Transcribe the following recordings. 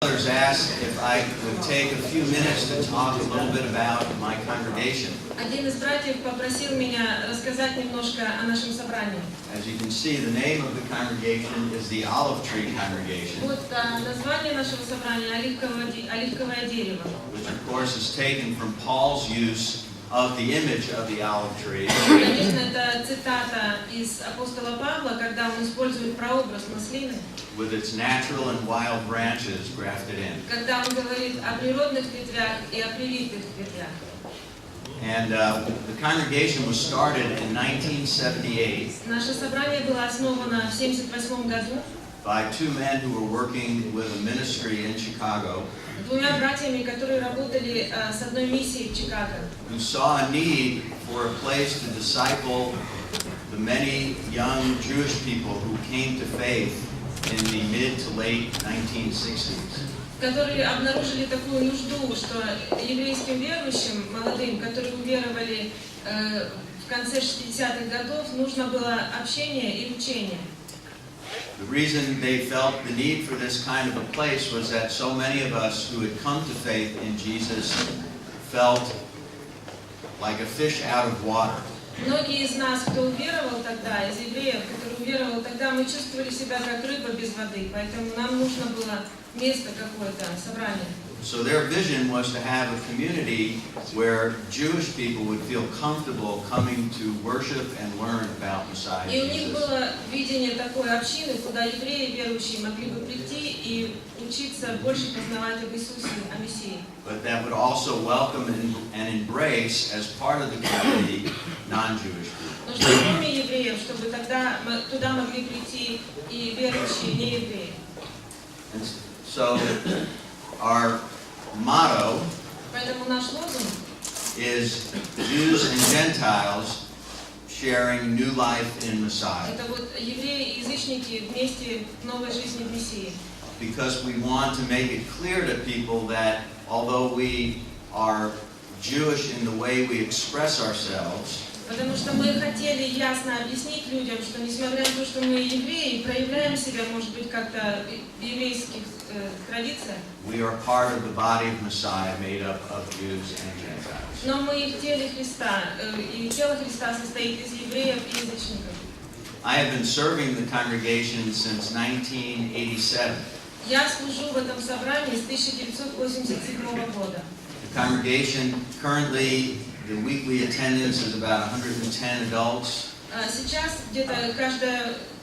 Others asked if I would take a few minutes to talk a little bit about my congregation. Один из братьев попросил меня рассказать немножко о нашем собрании. As you can see, the name of the congregation is the Olive Tree Congregation, Вот название нашего собрания оливковое дерево. which of course is taken from Paul's use of the image of the olive tree. Конечно, это цитата из апостола Павла, когда он использует прообраз маслины, With its natural and wild branches grafted in. когда он говорит о природных ветвях и о привитых ветвях. And the congregation was started in 1978 Наше собрание было основано в 1978 году by two men who were working with a ministry in Chicago, двумя братьями, которые работали с одной миссией в Чикаго, who saw a need for a place to disciple the many young Jewish people who came to faith in the mid to late 1960s. которые обнаружили такую нужду, что еврейским верующим, молодым, которые уверовали в конце 60-х годов, нужно было общение и учение. The reason they felt the need for this kind of a place was that so many of us who had come to faith in Jesus felt like a fish out of water. Многие из нас, кто уверовал тогда, из евреев, которые уверовал тогда, мы чувствовали себя как рыба без воды, поэтому нам нужно было место какое-то, собрание. So their vision was to have a community where Jewish people would feel comfortable coming to worship and learn about Messiah И у них Jesus. было видение такой общины, куда евреи верующие могли бы прийти и учиться больше познавать об Иисусе, о Мессии. But that would also welcome and embrace as part of the community non-Jewish people. Но что кроме евреев, чтобы тогда туда могли прийти и верующие, не евреи. And so our motto Поэтому наш лозунг is Jews and Gentiles sharing new life in Messiah. это вот евреи и язычники вместе в новой жизни в Мессии. Because we want to make it clear to people that although we are Jewish in the way we express ourselves, Потому что мы хотели ясно объяснить людям, что несмотря на то, что мы евреи, проявляем себя, может быть, как-то в еврейских традициях, we are part of the body of Messiah made up of Jews and Gentiles. но мы в теле Христа, и тело Христа состоит из евреев и язычников. I have been serving the congregation since 1987. Я служу в этом собрании с 1987 года. The congregation currently, the weekly attendance is about 110 adults. Сейчас где-то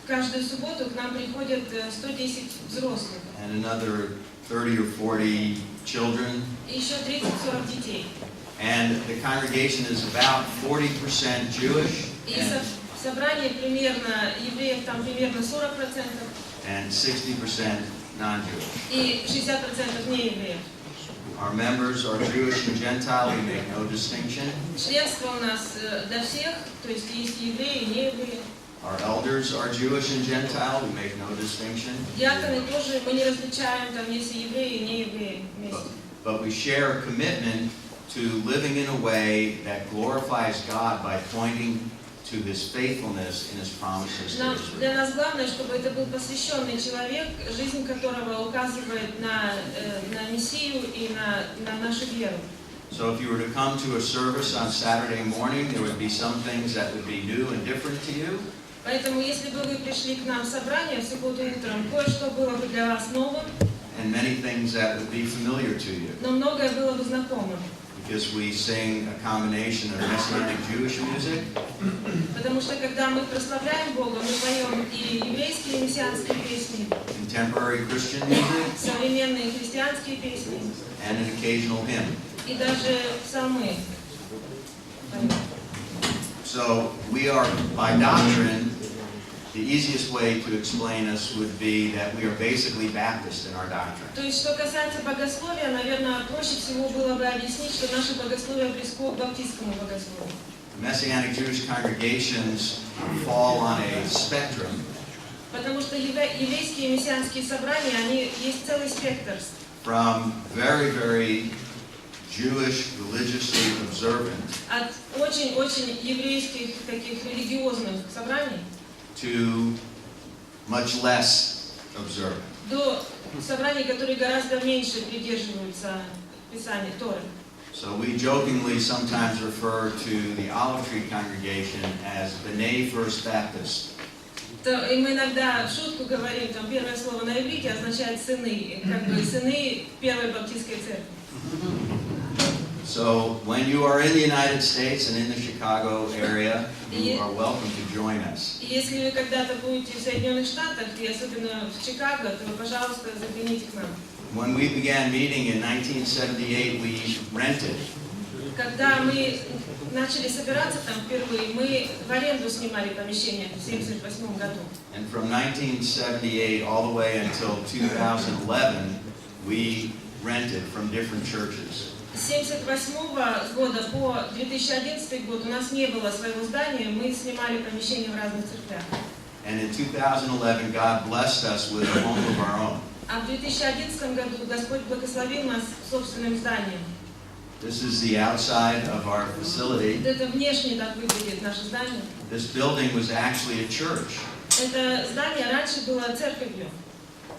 каждую субботу к нам приходят 110 взрослых. And another 30 or 40 children. И еще 30-40 детей. And the congregation is about 40% Jewish И собрание примерно, евреев там примерно 40%, and 60% non-Jewish. и 60% не евреев. Our members are Jewish and Gentile, we make no distinction. Членство у нас для всех, то есть евреи и не евреи. Our elders are Jewish and Gentile, we make no distinction. Диаконы тоже мы не различаем, там есть и евреи, и не евреи вместе. But we share a commitment to living in a way that glorifies God by pointing to His faithfulness in His promises to Israel. Для нас главное, чтобы это был посвященный человек, жизнь которого указывает на Мессию и на нашу веру. So if you were to come to a service on Saturday morning, there would be some things that would be new and different to you. Поэтому, если бы вы пришли к нам в собрание в субботу утром, кое-что было бы для вас новым, And many things that would be familiar to you. но многое было бы знакомым. Because we sing a combination of Messianic Jewish music Потому что, когда мы прославляем Бога, мы поем и еврейские, и мессианские песни, contemporary Christian music, современные христианские песни, and an occasional hymn. и даже псалмы. So we are, by doctrine, the easiest way to explain us would be that we are basically Baptist in our doctrine. То есть, что касается богословия, наверное, проще всего было бы объяснить, что наше богословие близко к баптистскому богословию. Messianic Jewish congregations fall on a spectrum Потому что еврейские и мессианские собрания, они есть целый спектр. from very, very Jewish, religiously observant, От очень-очень еврейских таких религиозных собраний to much less observant. до собраний, которые гораздо меньше придерживаются Писания, Торы. So we jokingly sometimes refer to the Olive Tree congregation as B'nai First Baptist. И мы иногда в шутку говорим, там первое слово на иврите означает сыны, как бы сыны Первой Баптистской церкви. So when you are in the United States and in the Chicago area, you are welcome to join us. Если вы когда-то будете в Соединенных Штатах, и особенно в Чикаго, то вы, пожалуйста, загляните к нам. When we began meeting in 1978, we rented. Когда мы начали собираться там впервые, мы в аренду снимали помещение в 1978 году. And from 1978 all the way until 2011, we rented from different churches. С 1978 года по 2011 год у нас не было своего здания, мы снимали помещения в разных церквях. And in 2011, God blessed us with a home of our own. А в 2011 году Господь благословил нас собственным зданием. This is the outside of our facility. Это внешне так выглядит наше здание. This building was actually a church. Это здание раньше было церковью.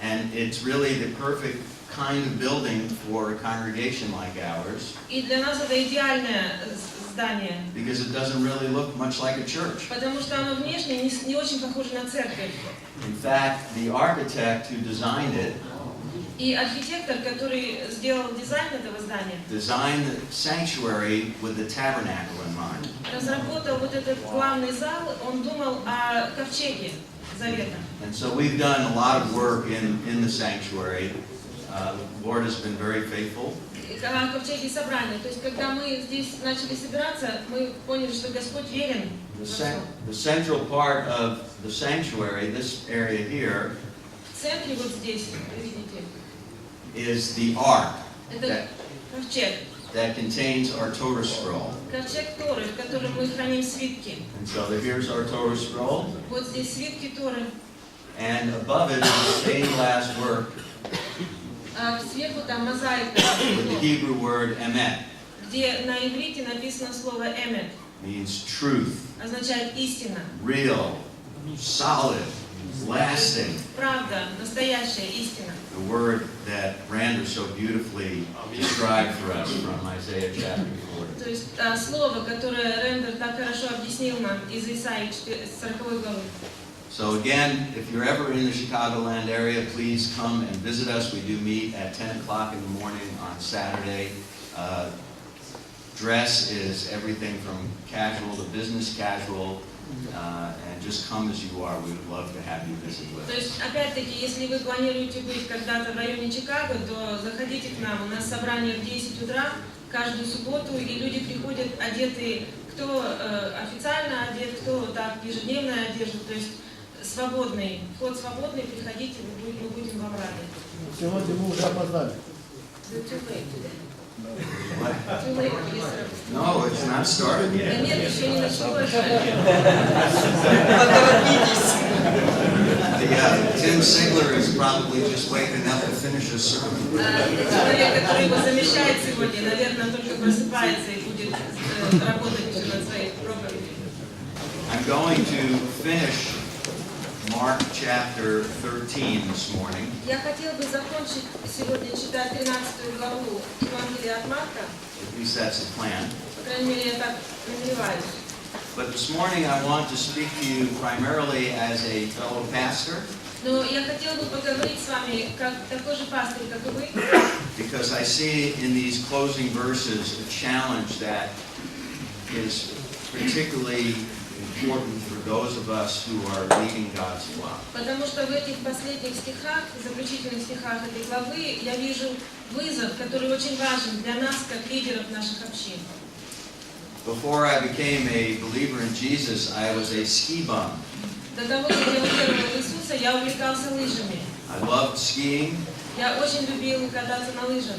And it's really the perfect kind of building for a congregation like ours. И для нас это идеальное здание. Because it doesn't really look much like a church. Потому что оно внешне не очень похоже на церковь. In fact, the architect who designed it И архитектор, который сделал дизайн этого здания, designed the sanctuary with the tabernacle in mind. разработал вот этот главный зал, он думал о ковчеге завета. And so we've done a lot of work in the sanctuary. The Lord has been very faithful. О ковчеге собрания. То есть, когда мы здесь начали собираться, мы поняли, что Господь верен. The central part of the sanctuary, this area here, В центре вот здесь, видите, is the ark это ковчег. that contains our Torah scroll. Ковчег Торы, в котором мы храним свитки. And so here's our Torah scroll, Вот здесь свитки Торы. and above it is stained glass work А сверху там мозаика, with the Hebrew word emet, где на иврите написано слово «эмет», means truth, означает истина, real, solid, lasting. правда, настоящая истина. The word that Randall so beautifully described for us from Isaiah chapter 40. То есть слово, которое Рендер так хорошо объяснил нам из Исаии 40 главы. So again, if you're ever in the Chicagoland area, please come and visit us. We do meet at 10 o'clock in the morning on Saturday. Dress is everything from casual to business casual. And just come as you are. We would love to have you visit with us. То есть, опять-таки, если вы планируете быть когда-то в районе Чикаго, то заходите к нам. У нас собрание в 10 утра каждую субботу, и люди приходят одеты, кто официально одет, кто так, в ежедневной одежде. То есть свободный, вход свободный, приходите, мы будем вам рады. Сегодня мы уже опоздали. No, it's not started yet. Нет, еще не началось. Tim Sigler is probably just waking up to finish his sermon. Человек, который его замещает сегодня, наверное, только просыпается и будет работать еще над своей проповедью. I'm going to finish Mark chapter 13 this morning. Я хотел бы закончить сегодня читать 13 главу Евангелия от Марка. At least that's the plan. По крайней мере, я так намереваюсь. But this morning I want to speak to you primarily as a fellow pastor. Но я хотел бы поговорить с вами как такой же пастырь, как и вы, Because I see in these closing verses a challenge that is particularly important for those of us who are leading God's flock. потому что в этих последних стихах, заключительных стихах этой главы, я вижу вызов, который очень важен для нас, как лидеров наших общин. Before I became a believer in Jesus, I was a ski bum. До того, как я уверовала в Иисуса, я увлекался лыжами. I loved skiing, Я очень любил кататься на лыжах.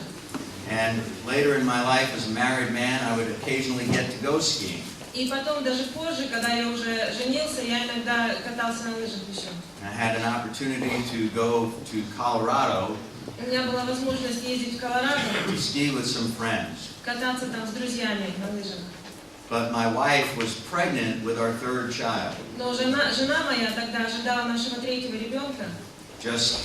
and later in my life as a married man, I would occasionally get to go skiing. И потом, даже позже, когда я уже женился, я иногда катался на лыжах еще. I had an opportunity to go to Colorado У меня была возможность ездить в Колорадо, to ski with some friends. кататься там с друзьями на лыжах. But my wife was pregnant with our third child. Но жена моя тогда ожидала нашего третьего ребенка. Just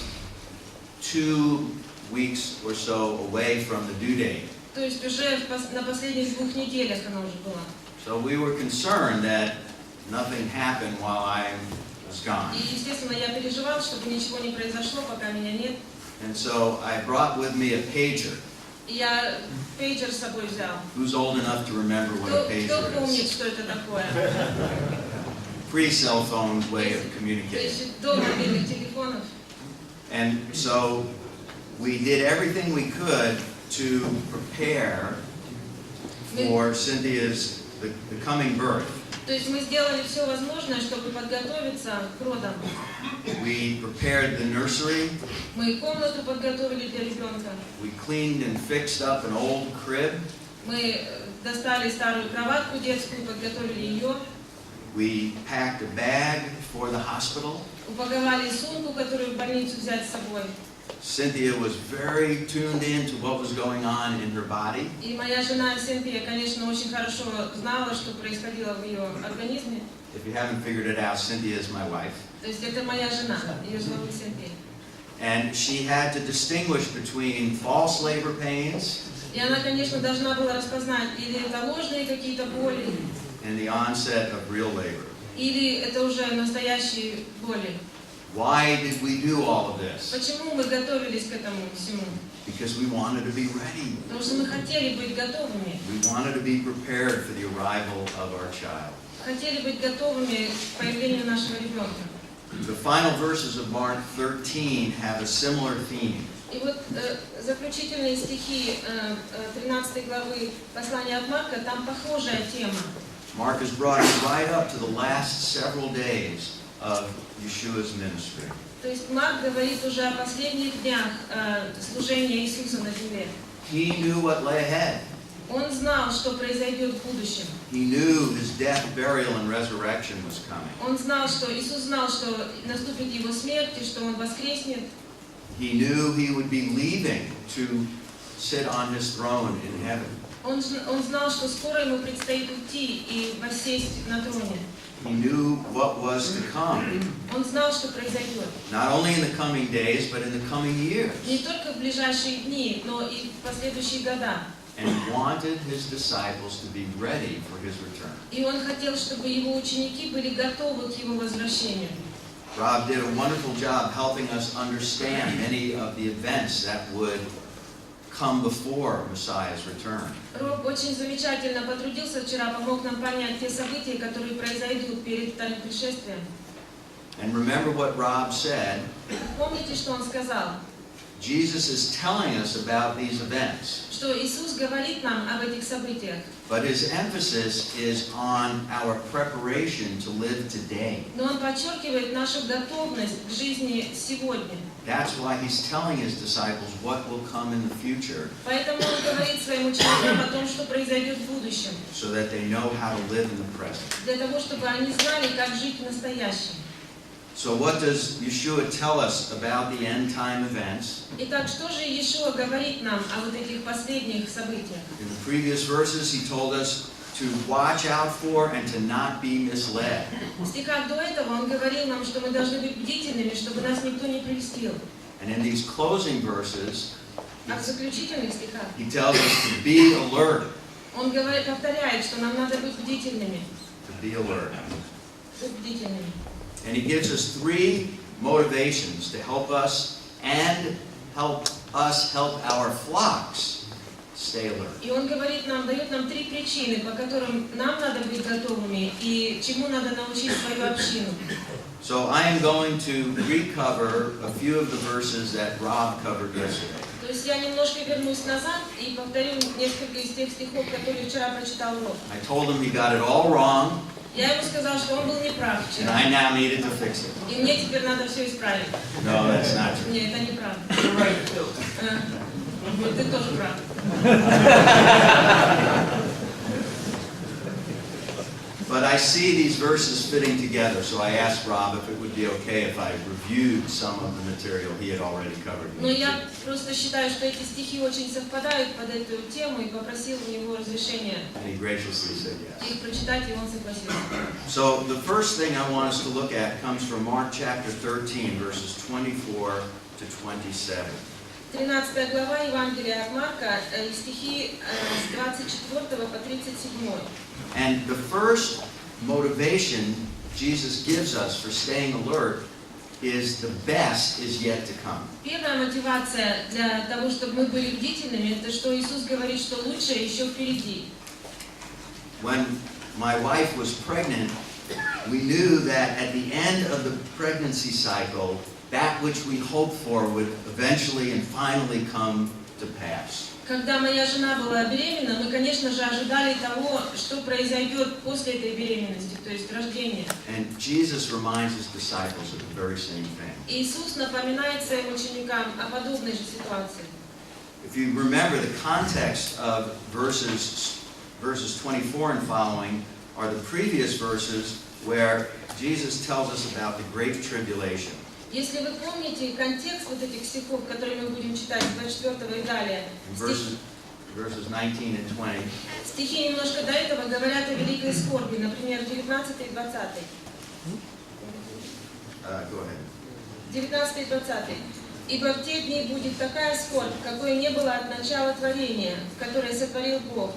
2 weeks or so away from the due date. То есть уже на последних 2 неделях она уже была. So we were concerned that nothing happened while I was gone. И, естественно, я переживал, чтобы ничего не произошло, пока меня нет. And so I brought with me a pager. И я пейджер с собой взял. Who's old enough to remember what a Кто pager помнит, is? что это такое? Pre-cell phone way of То communicating. есть до мобильных телефонов. And so we did everything we could to prepare for Cynthia's the coming birth. То есть мы сделали все возможное, чтобы подготовиться к родам. We prepared the nursery. Мы комнату подготовили для ребенка. We cleaned and fixed up an old crib. Мы достали старую кроватку детскую, подготовили ее. We packed a bag for the hospital. Упаковали сумку, которую в больницу взять с собой. Cynthia was very tuned in to what was going on in her body. И моя жена Синтия, конечно, очень хорошо знала, что происходило в ее организме. If you haven't figured it out, Cynthia is my wife. То есть это моя жена, ее зовут Синтия. And she had to distinguish between false labor pains И она, конечно, должна была распознать, или это ложные какие-то боли, and the onset of real labor. или это уже настоящие боли. Why did we do all of this? Почему мы готовились к этому всему? Because we wanted to be ready. Потому что мы хотели быть готовыми. We wanted to be prepared for the arrival of our child. Хотели быть готовыми к появлению нашего ребенка. The final verses of Mark 13 have a similar theme. И вот заключительные стихи 13 главы послания от Марка, там похожая тема. Mark has brought us right up to the last several days of Yeshua's ministry. То есть Марк говорит уже о последних днях служения Иисуса на земле. He knew what lay ahead. Он знал, что произойдет в будущем. He knew his death, burial, and resurrection was coming. Он знал, что Иисус знал, что наступит его смерть и что он воскреснет. He knew he would be leaving to sit on his throne in heaven. Он знал, что скоро ему предстоит уйти и воссесть на троне. He knew what was to come, Он знал, что произойдет. not only in the coming days, but in the coming years. Не только в ближайшие дни, но и в последующие года. And he wanted his disciples to be ready for his return. И он хотел, чтобы его ученики были готовы к его возвращению. Rob did a wonderful job helping us understand many of the events that would come before Messiah's return. Роб очень замечательно потрудился вчера, помог нам понять те события, которые произойдут перед вторым пришествием. And remember what Rob said. Помните, что он сказал? Jesus is telling us about these events, Что Иисус говорит нам об этих событиях. but his emphasis is on our preparation to live today. Но он подчеркивает нашу готовность к жизни сегодня. That's why he's telling his disciples what will come in the future, Поэтому он говорит своим ученикам о том, что произойдет в будущем. so that they know how to live in the present. Для того, чтобы они знали, как жить в настоящем. So what does Yeshua tell us about the end time events? Итак, что же Иешуа говорит нам о вот этих последних событиях? In the previous verses, he told us to watch out for and to not be misled. В стихах до этого он говорил нам, что мы должны быть бдительными, чтобы нас никто не прельстил. And in these closing verses, А в заключительных стихах he tells us to be alert, он повторяет, что нам надо быть бдительными. to be alert. Быть бдительными. And he gives us 3 motivations to help us and help our flocks stay alert. И он говорит нам, дает нам 3 причины, по которым нам надо быть готовыми и чему надо научить свою общину. So I am going to recover a few of the verses that Rob covered yesterday. То есть я немножко вернусь назад и повторю несколько из тех стихов, которые вчера прочитал Роб. I told him he got it all wrong, Я ему сказал, что он был неправ and вчера. I now needed to fix it. И мне теперь надо все исправить. No, that's not true. Нет, это неправда. Вот ты тоже прав. But I see these verses fitting together, so I asked Rob if it would be okay if I reviewed some of the material he had already covered. Но я просто считаю, что эти стихи очень совпадают под эту тему и попросил у него разрешения And he graciously said yes. их прочитать, и он согласился. So the first thing I want us to look at comes from Mark chapter 13, verses 24 to 27. 13 глава Евангелия от Марка, стихи с 24 по 37. And the first motivation Jesus gives us for staying alert is the best is yet to come. Первая мотивация для того, чтобы мы были бдительными, это что Иисус говорит, что лучшее еще впереди. When my wife was pregnant, we knew that at the end of the pregnancy cycle, that which we hoped for would eventually and finally come to pass. Когда моя жена была беременна, мы, конечно же, ожидали того, что произойдет после этой беременности, то есть рождения. And Jesus reminds his disciples of the very same thing. Иисус напоминает своим ученикам о подобной же ситуации. If you remember, the context of verses 24 and following are the previous verses where Jesus tells us about the great tribulation. Если вы помните контекст вот этих стихов, которые мы будем читать с 24 и далее, Verses 19 and 20. стихи немножко до этого говорят о великой скорби, например, 19 и 20. Go ahead. 19 и 20. «Ибо в те дни будет такая скорбь, какой не было от начала творения, которое сотворил Бог,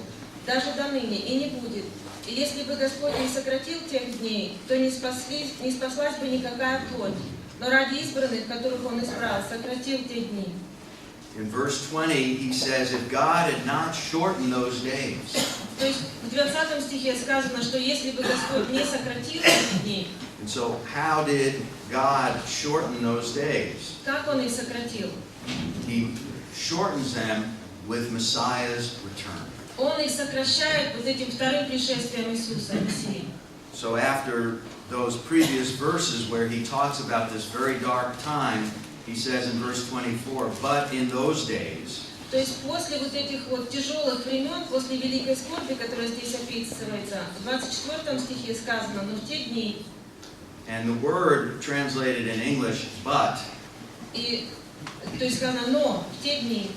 даже до ныне, и не будет. И если бы Господь не сократил тех дней, то не спаслась бы никакая плоть. Но ради избранных, которых Он избрал, сократил те дни». In verse 20, he says, if God had not shortened those days, То есть в 20 стихе сказано, что если бы Господь не сократил эти дни, and so how did God shorten those days? как Он их сократил? He shortens them with Messiah's return. Он их сокращает вот этим вторым пришествием Иисуса, Мессии. So after those previous verses where he talks about this very dark time, he says in verse 24, but in those days, То есть после вот этих вот тяжелых времен, после великой скорби, которая здесь описывается, в 24 стихе сказано, но в те дни, and the word translated in English, but, и, то есть сказано, но в те дни,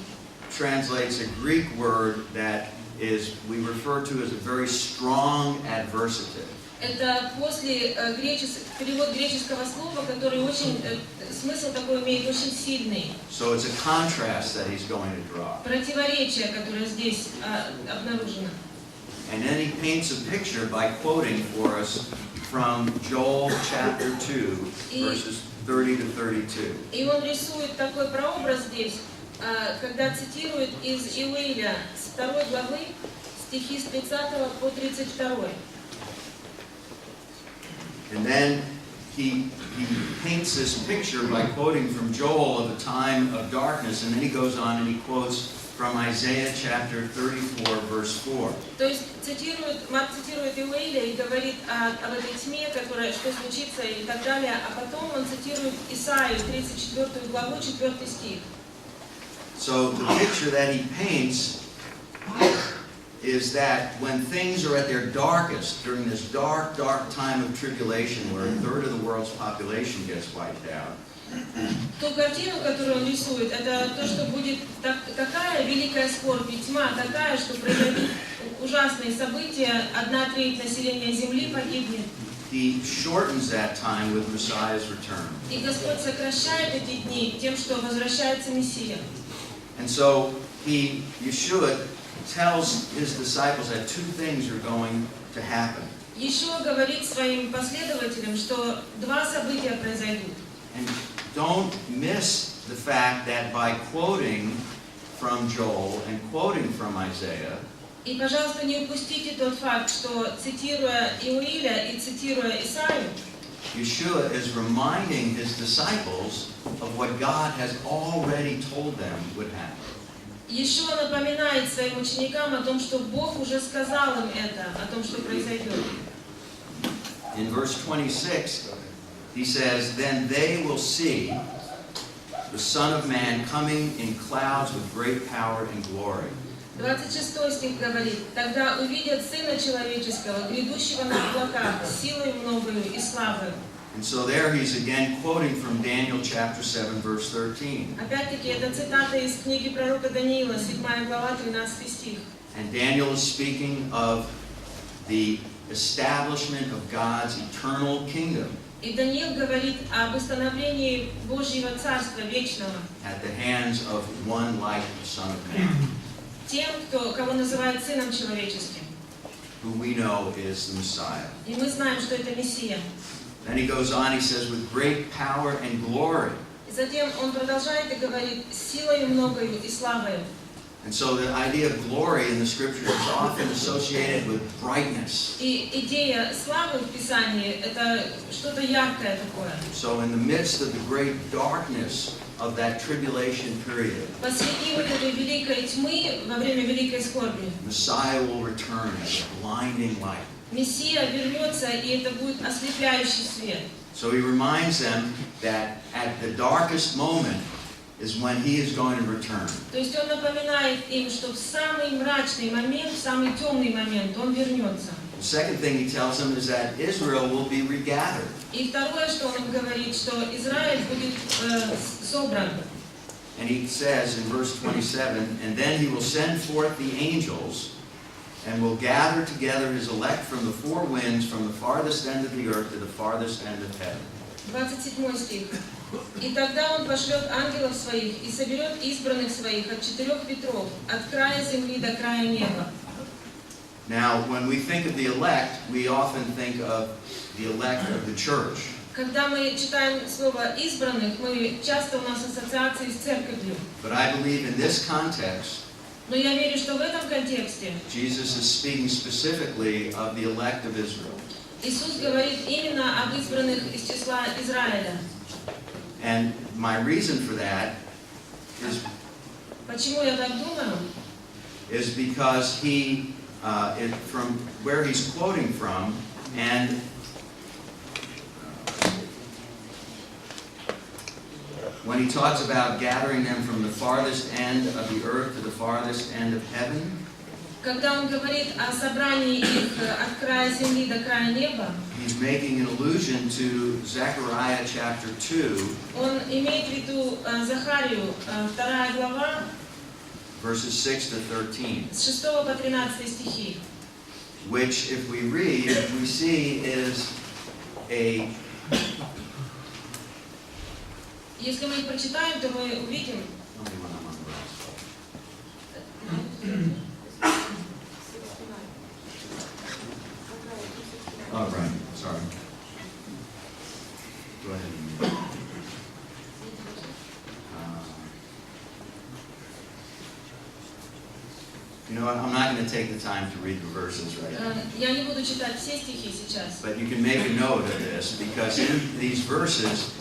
translates a Greek word that we refer to as a very strong adversative. это после перевод греческого слова, который очень, смысл такой имеет очень сильный. So it's a contrast that he's going to draw. Противоречие, которое здесь обнаружено. And then he paints a picture by quoting for us from Joel chapter 2, verses 30 to 32. И он рисует такой прообраз здесь, когда цитирует из Иоиля с 2 главы стихи с 30 по 32. And then he paints this picture by quoting from Joel of a time of darkness, and then he goes on and he quotes from Isaiah chapter 34, verse 4. То есть Марк цитирует Иоиля и говорит об этой тьме, что случится и так далее, а потом он цитирует Исаию, 34 главу, 4 стих. So the picture that he paints is that when things are at their darkest, during this dark, dark time of tribulation where a third of the world's population gets wiped out, Ту картину, которую он рисует, это то, что будет такая великая скорбь и тьма, такая, что произойдут ужасные события, 1/3 населения Земли погибнет. he shortens that time with Messiah's return. И Господь сокращает эти дни тем, что возвращается Мессия. And so Yeshua tells his disciples that two things are going to happen. Иешуа говорит своим последователям, что два события произойдут. And don't miss the fact that by quoting from Joel and quoting from Isaiah, И, пожалуйста, не упустите тот факт, что цитируя Иоиля и цитируя Исаию, Yeshua is reminding his disciples of what God has already told them would happen. Иешуа напоминает своим ученикам о том, что Бог уже сказал им это, о том, что произойдет. In verse 26, he says, then they will see the Son of Man coming in clouds with great power and glory. 26 стих говорит, «Тогда увидят Сына Человеческого, грядущего на облаках, силой многою и славою». And so there he's again quoting from Daniel chapter 7, verse 13. Опять-таки, это цитата из книги пророка Даниила, 7 глава, 13 стих. And Daniel is speaking of the establishment of God's eternal kingdom. И Даниил говорит об установлении Божьего Царства Вечного at the hands of one like the Son of Man, тем, кого называют Сыном Человеческим. who we know is the Messiah. И мы знаем, что это Мессия. Then he goes on, he says, with great power and glory. И затем он продолжает и говорит, силою многою и славою. And so the idea of glory in the scriptures is often associated with brightness. И идея славы в Писании – это что-то яркое такое. So in the midst of the great darkness of that tribulation period, Посреди вот этой великой тьмы, во время великой скорби, Messiah will return as a blinding light. Мессия вернется, и это будет ослепляющий свет. So he reminds them that at the darkest moment is when he is going to return. То есть он напоминает им, что в самый мрачный момент, в самый темный момент он вернется. The second thing he tells them is that Israel will be regathered. И второе, что он им говорит, что Израиль будет собран. And he says in verse 27, and then he will send forth the angels and will gather together his elect from the four winds, from the farthest end of the earth to the farthest end of heaven. 27 стих. «И тогда он пошлет ангелов своих и соберет избранных своих от четырех ветров, от края земли до края неба». Now, when we think of the elect, we often think of the elect of the church. Когда мы читаем слово «избранных», мы часто у нас ассоциации с церковью. But I believe in this context, Но я верю, что в этом контексте Jesus is speaking specifically of the elect of Israel. Иисус говорит именно об избранных из числа Израиля. And my reason for that Почему я так думаю? is because from where he's quoting from, and when he talks about gathering them from the farthest end of the earth to the farthest end of heaven, Когда он говорит о собрании их от края земли до края неба, he's making an allusion to Zechariah chapter 2, он имеет в виду Захарию, 2 глава, verses 6 to 13, с 6 по 13 стихи, which, if we read, we see is a Если мы их прочитаем, то мы увидим. Oh, right. Sorry. Go ahead. You know what? I'm not going to take the time to read the verses right now. Я не буду читать все стихи сейчас. But you can make a note of this, because in these verses,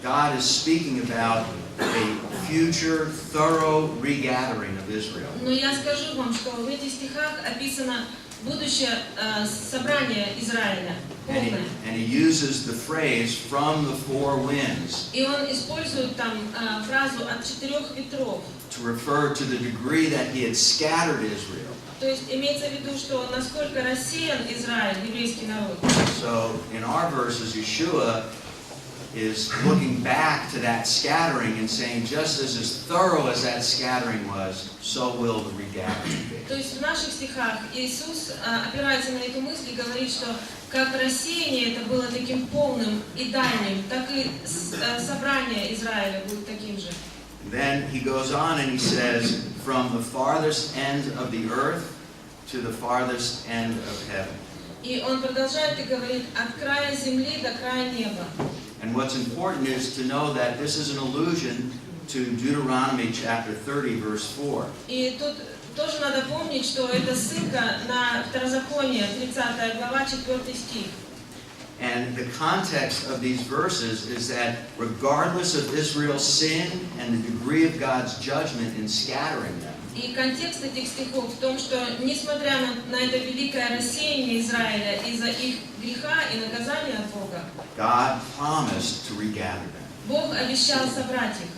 God is speaking about a future, thorough regathering of Israel. Но я скажу вам, что в этих стихах описано будущее собрание Израиля, полное. And he uses the phrase "from the four winds" И он использует там фразу «от четырех ветров». to refer to the degree that he had scattered Israel. То есть имеется в виду, что насколько рассеян Израиль, еврейский народ. So in our verses, Yeshua is looking back to that scattering and saying, just as thorough as that scattering was, so will the regathering be. То есть в наших стихах Иисус опирается на эту мысль и говорит, что как рассеяние это было таким полным и дальним, так и собрание Израиля будет таким же. Then he goes on and he says, from the farthest end of the earth to the farthest end of heaven. И он продолжает и говорит от края земли до края неба. And what's important is to know that this is an allusion to Deuteronomy chapter 30, verse 4. И тут тоже надо помнить, что это ссылка на Второзаконие, 30 глава, 4 стих. And the context of these verses is that regardless of Israel's sin and the degree of God's judgment in scattering them, И контекст этих стихов в том, что несмотря на это великое рассеяние Израиля из-за их греха и наказания от Бога, God promised to regather them. Бог обещал собрать их.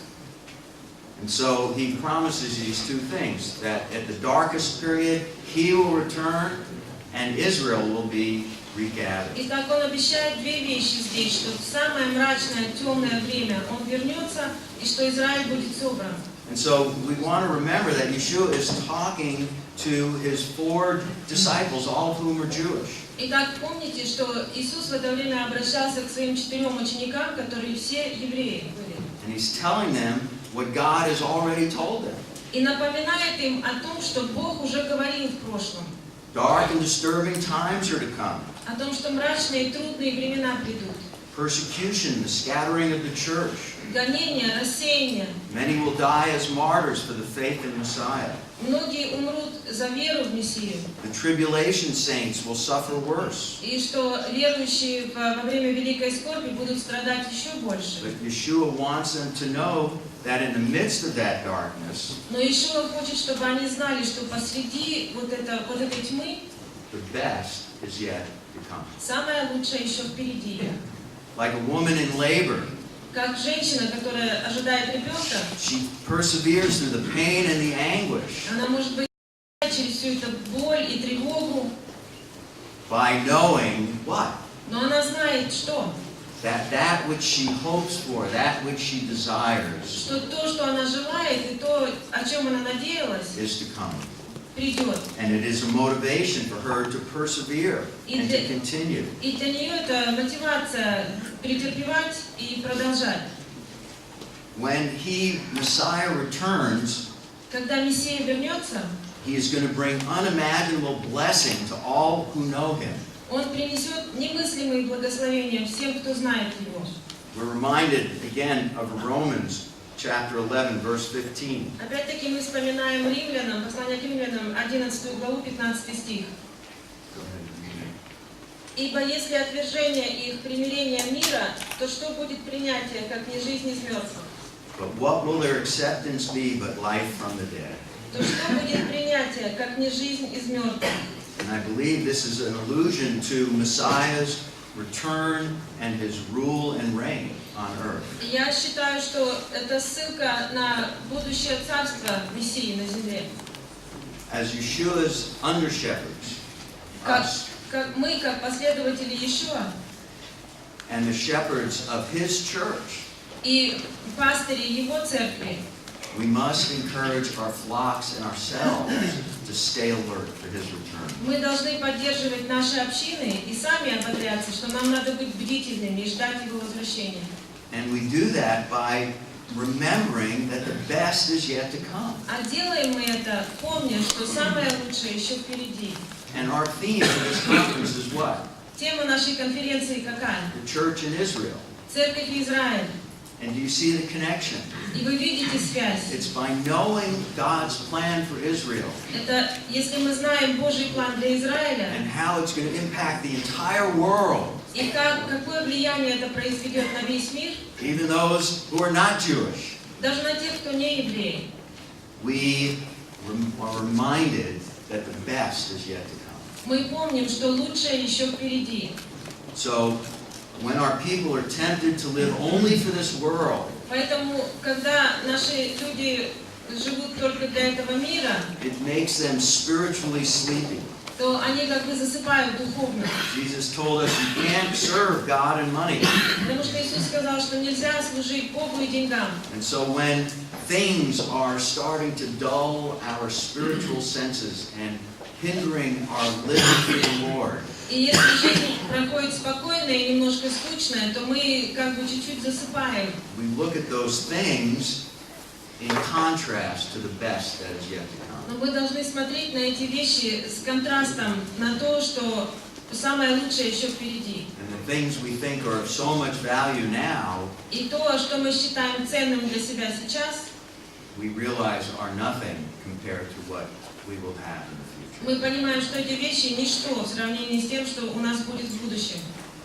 And so he promises these two things, that at the darkest period, he will return and Israel will be regathered. Итак, он обещает две вещи здесь, что в самое мрачное, темное время он вернется, и что Израиль будет собран. And so we want to remember that Yeshua is talking to his 4 disciples, all of whom are Jewish. Итак, помните, что Иисус в это время обращался к своим 4 ученикам, которые все евреи были. And he's telling them what God has already told them. И напоминает им о том, что Бог уже говорил в прошлом. Dark and disturbing times are to come. О том, что мрачные и трудные времена придут. Persecution, the scattering of the church. Гонения, рассеяние. Many will die as martyrs for the faith in Messiah. Многие умрут за веру в Мессию. The tribulation saints will suffer worse. И что верующие во время великой скорби будут страдать еще больше. But Yeshua wants them to know that in the midst of that darkness, Но Иешуа хочет, чтобы они знали, что посреди вот этой тьмы the best is yet to come. самое лучшее еще впереди. Like a woman in labor, Как женщина, которая ожидает ребенка, she perseveres through the pain and the anguish она может быть через всю эту боль и тревогу, by knowing what? но она знает, что? That which she hopes for, that which she desires, Что то, что она желает, и то, о чем она надеялась, is to come. придет. And it is a motivation for her to persevere and to continue. И для нее это мотивация претерпевать и продолжать. When Messiah returns, Когда Мессия вернется, he is going to bring unimaginable blessing to all who know him. Он принесет немыслимые благословения всем, кто знает Его. We're reminded again of Romans chapter 11, verse 15. Опять-таки мы вспоминаем Римлянам, послание к Римлянам, 11 главу, 15 стих. «Ибо если отвержение их примирение мира, то что будет принятие, как не жизнь из мертвых? But what will their acceptance be but life from the dead?" То что будет принятие, как не жизнь из мертвых?» And I believe this is an allusion to Messiah's return and his rule and reign on earth. Я считаю, что это ссылка на будущее царство Мессии на земле. As Yeshua's under-shepherds, us, Как мы, как последователи Иешуа, and the shepherds of his church, и пастыри Его церкви, we must encourage our flocks and ourselves to stay alert for his return. мы должны поддерживать наши общины и сами ободряться, что нам надо быть бдительными и ждать Его возвращения. And we do that by remembering that the best is yet to come. А делаем мы это, помня, что самое лучшее еще впереди. And our theme for this conference is what? Тема нашей конференции какая? The church in Israel. Церковь Израиль. And do you see the connection? И вы видите связь. It's by knowing God's plan for Israel Это если мы знаем Божий план для Израиля, and how it's going to impact the entire world, и какое влияние это произведет на весь мир, even those who are not Jewish. даже на тех, кто не евреи. We are reminded that the best is yet to come. Мы помним, что лучшее еще впереди. So, when our people are tempted to live only for this world, Поэтому, когда наши люди живут только для этого мира, it makes them spiritually sleepy. то они как бы засыпают духовно. Jesus told us you can't serve God and money. Потому что Иисус сказал, что нельзя служить Богу и деньгам. And so when things are starting to dull our spiritual senses and hindering our living for the Lord, И если жизнь проходит спокойно и немножко скучно, то мы как бы чуть-чуть засыпаем. we look at those things in contrast to the best that is yet to come. Но мы должны смотреть на эти вещи с контрастом на то, что самое лучшее еще впереди. And the things we think are of so much value now, И то, что мы считаем ценным для себя сейчас, we realize are nothing compared to what we will have in the future. мы понимаем, что эти вещи ничто в сравнении с тем, что у нас будет в будущем.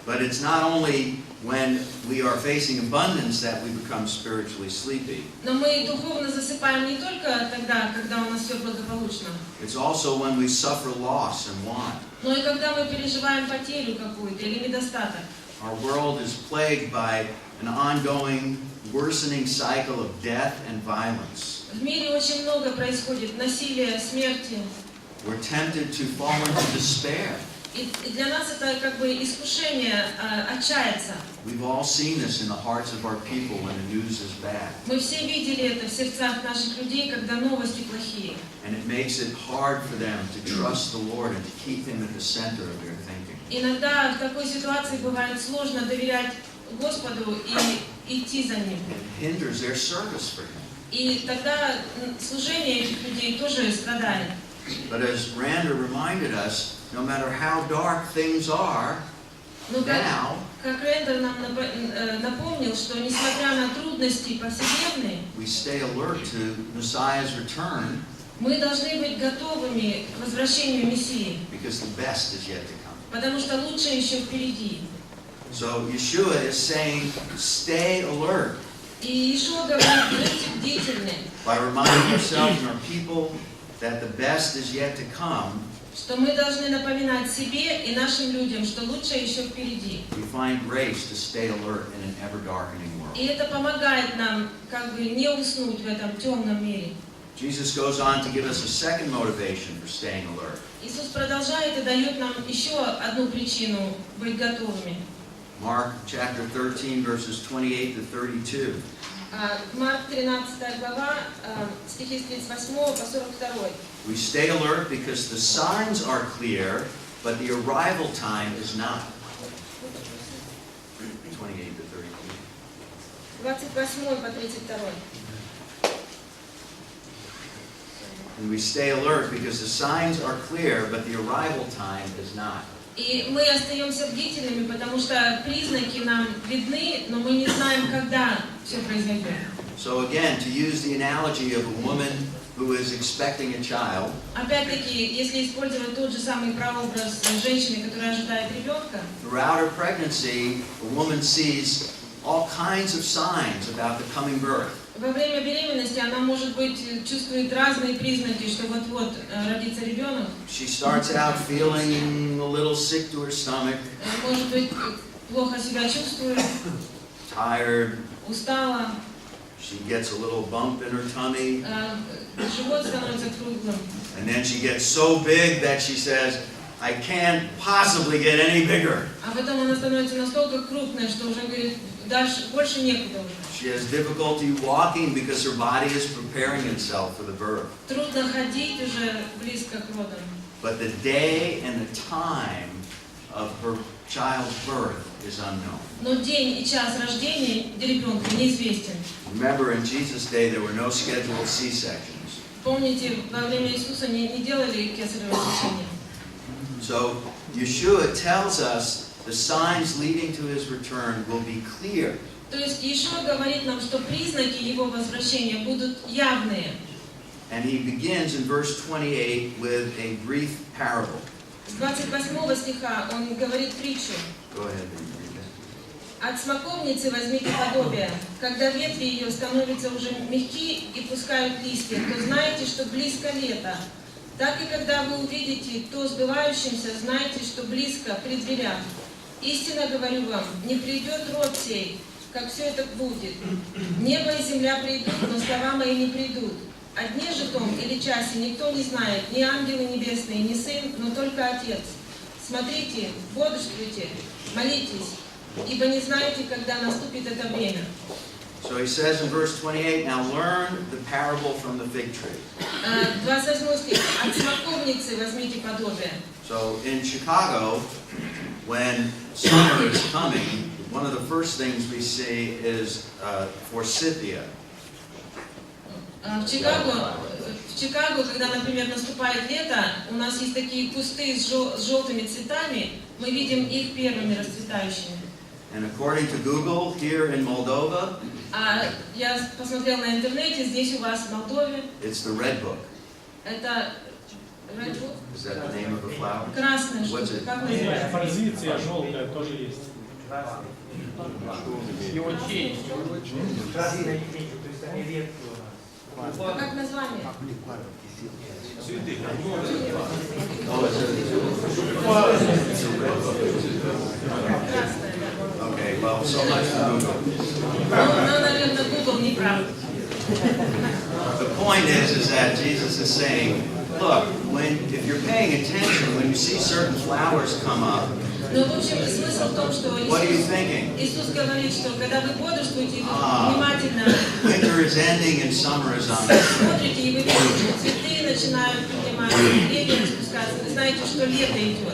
But it's not only when we are facing abundance that we become spiritually sleepy. Но мы духовно засыпаем не только тогда, когда у нас все благополучно, It's also when we suffer loss and want. но и когда мы переживаем потерю какую-то или недостаток. Our world is plagued by an ongoing, worsening cycle of death and violence. В мире очень много происходит насилия, смерти. We're tempted to fall into despair. И для нас это как бы искушение отчаяться. We've all seen this in the hearts of our people when the news is bad. Мы все видели это в сердцах наших людей, когда новости плохие. And it makes it hard for them to trust the Lord and to keep Him at the center of their thinking. Иногда в такой ситуации бывает сложно доверять Господу и идти за Ним. It hinders their service for Him. И тогда служение этих людей тоже страдает. But as Randa reminded us, no matter how dark things are Но now, как Рэндер нам напомнил, что несмотря на трудности повседневные, we stay alert to Messiah's return мы должны быть готовыми к возвращению Мессии, because the best is yet to come. потому что лучшее еще впереди. So Yeshua is saying, stay alert И Иешуа говорит, будьте бдительны, by reminding ourselves and our people that the best is yet to come. что мы должны напоминать себе и нашим людям, что лучшее еще впереди. We find grace to stay alert in an ever-darkening world. И это помогает нам как бы не уснуть в этом темном мире. Jesus goes on to give us a second motivation for staying alert. Иисус продолжает и дает нам еще одну причину быть готовыми. Mark chapter 13, verses 28 to 32. Марк 13 глава, стихи с 38 по 42. We stay alert because the signs are clear, but the arrival time is not. 28 to 32. 28 по 32. And we stay alert because the signs are clear, but the arrival time is not. И мы остаемся бдительными, потому что признаки нам видны, но мы не знаем, когда все произойдет. So again, to use the analogy of a woman who is expecting a child, Опять-таки, если использовать тот же самый прообраз женщины, которая ожидает ребенка, throughout her pregnancy, a woman sees all kinds of signs about the coming birth. во время беременности она, может быть, чувствует разные признаки, что вот-вот родится ребенок. She starts out feeling a little sick to her stomach, Может быть, плохо себя чувствует, tired. устала, She gets a little bump in her tummy, живот становится круглым. and then she gets so big that she says, I can't possibly get any bigger. А потом она становится настолько крупной, что уже говорит, дальше больше некуда уже. She has difficulty walking because her body is preparing itself for the birth. Трудно ходить уже близко к родам. But the day and the time of her child's birth is unknown. Но день и час рождения ребенка неизвестен. Remember, in Jesus' day, there were no scheduled C-sections. Помните, во время Иисуса не делали кесарево сечение. So Yeshua tells us the signs leading to His return will be clear. То есть Иешуа говорит нам, что признаки Его возвращения будут явные. And He begins in verse 28 with a brief parable. С 28 стиха Он говорит притчу. Go ahead and read that. От смоковницы возьмите подобие. Когда ветви ее становятся уже мягки и пускают листья, то знаете, что близко лето. Так и когда вы увидите то сбывающимся, знайте, что близко при дверях. Истинно говорю вам, не придет род сей, как все это будет. Небо и земля придут, но слова мои не придут. О дне же том или часе никто не знает, ни ангелы небесные, ни Сын, но только Отец. Смотрите, бодрствуйте, молитесь, ибо не знаете, когда наступит это время. So He says in verse 28, now learn the parable from the fig tree. 28 стих. От смоковницы возьмите подобие. So in Chicago, when summer is coming, one of the first things we see is forsythia. В Чикаго, когда, например, наступает лето, у нас есть такие кусты с желтыми цветами, мы видим их первыми расцветающими. And according to Google, here in Moldova, А я посмотрел на интернете, здесь у вас в Молдове, it's the red book. это red book? Is that the name of the flower? Красная What's штука, it? как называется? Позиция желтая тоже есть. Его тень. Красная линейка, то есть они редкие у нас. А как название? Oh, it's a red book. Красная, да. Okay, well, so much for Google. Ну, наверное, Google не прав. The point is that Jesus is saying, look, if you're paying attention, when you see certain flowers come up, Но, в общем, смысл в том, что what are you thinking? Иисус говорит, что когда вы бодрствуете, вы внимательно Winter is ending and summer is on. смотрите, и вы видите, что цветы начинают подниматься, деревья спускаться, вы знаете, что лето идет.